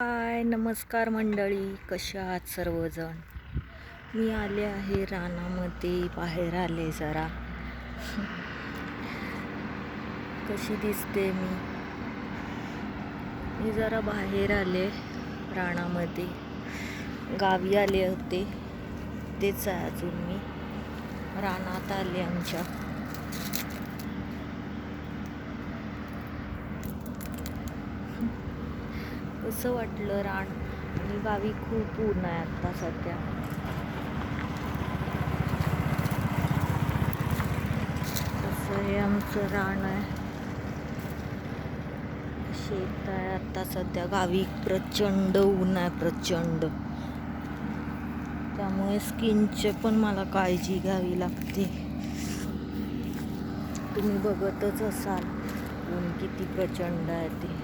हाय नमस्कार मंडळी, कशा आहात सर्वजण. मी आले आहे रानामध्ये, बाहेर आले जरा. कशी दिसते मी जरा बाहेर आले रानामध्ये. गावी आले होते, तेच आहे अजून. मी रानात आले आमच्या. कसं वाटलं रान. आणि गावी खूप ऊन आहे आता सध्या. असं हे आमचं रान आहे, शेत आहे. आता सध्या गावी प्रचंड ऊन आहे, प्रचंड. त्यामुळे स्किनचे पण मला काळजी घ्यावी लागते. तुम्ही बघतच असाल ऊन किती प्रचंड आहे ते.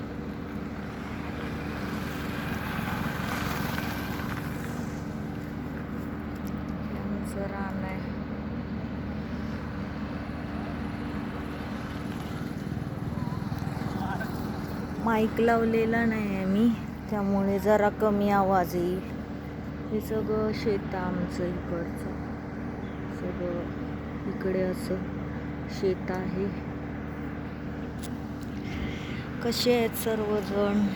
रान आहे. माईक लावलेला नाही आहे मी, त्यामुळे जरा कमी आवाज येईल. हे सगळं शेत आमचं इकडचं. सगळं इकडे असं शेत आहे. कसे आहेत सर्वजण.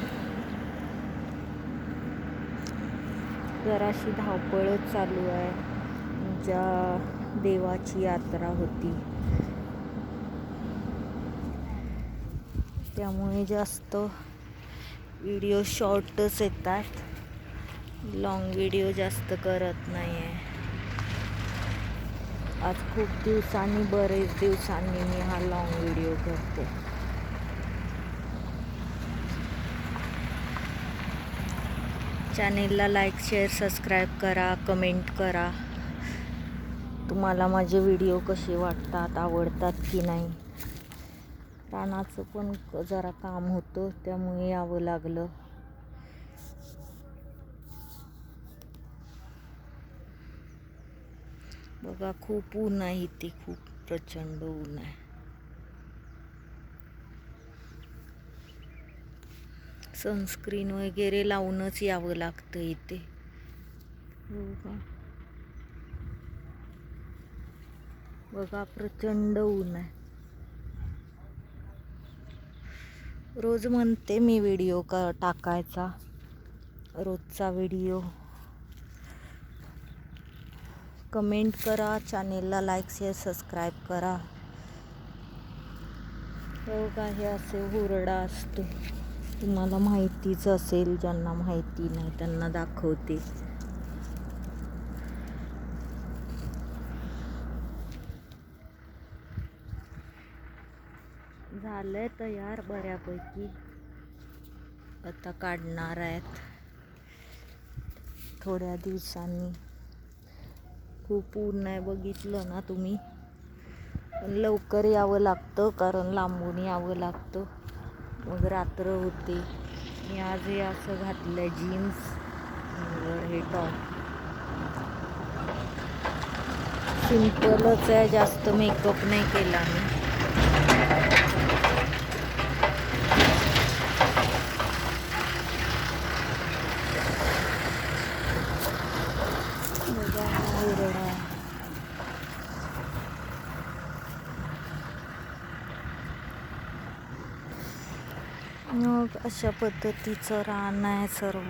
जराशी धावपळच चालू आहे. ज्या देवाची यात्रा होती त्यामुळे जास्त व्हिडिओ शॉर्टच येतात. लॉंग व्हिडिओ जास्त करत नाही आहे. आज खूप दिवसांनी, बरेच दिवसांनी मी हा लॉंग व्हिडिओ करते. चॅनेलला लाईक, शेअर, सबस्क्राईब करा, कमेंट करा. तुम्हाला माझे व्हिडिओ कसे वाटतात, आवडतात की नाही. रानाचं पण जरा काम होतं, त्यामुळे यावं लागलं. बघा, खूप ऊन आहे इथे, खूप प्रचंड ऊन आहे. सनस्क्रीन वगैरे लावूनच यावं लागतं इथे. बघा प्रचंड ऊन आहे. रोज म्हणते मी व्हिडिओ टाकायचा, रोजचा व्हिडिओ. कमेंट करा, चॅनेलला लाईक, शेअर, सबस्क्राईब करा. बघा, हे असे हुरडा असतो, तुम्हाला माहितीच असेल. ज्यांना माहिती नाही त्यांना दाखवते. झालंय तयार बऱ्यापैकी, आता काढणार आहेत थोड्या दिवसांनी. खूप ऊन आहे, बघितलं ना तुम्ही. पण लवकर यावं लागतं, कारण लांबून यावं लागतं, मग रात्र होते. मी आज हे असं घातलंय, जीन्स वर हे टॉप. सिंपलच आहे, जास्त मेकअप नाही केला मी. मग अशा पद्धतीचं रान आहे सर्व.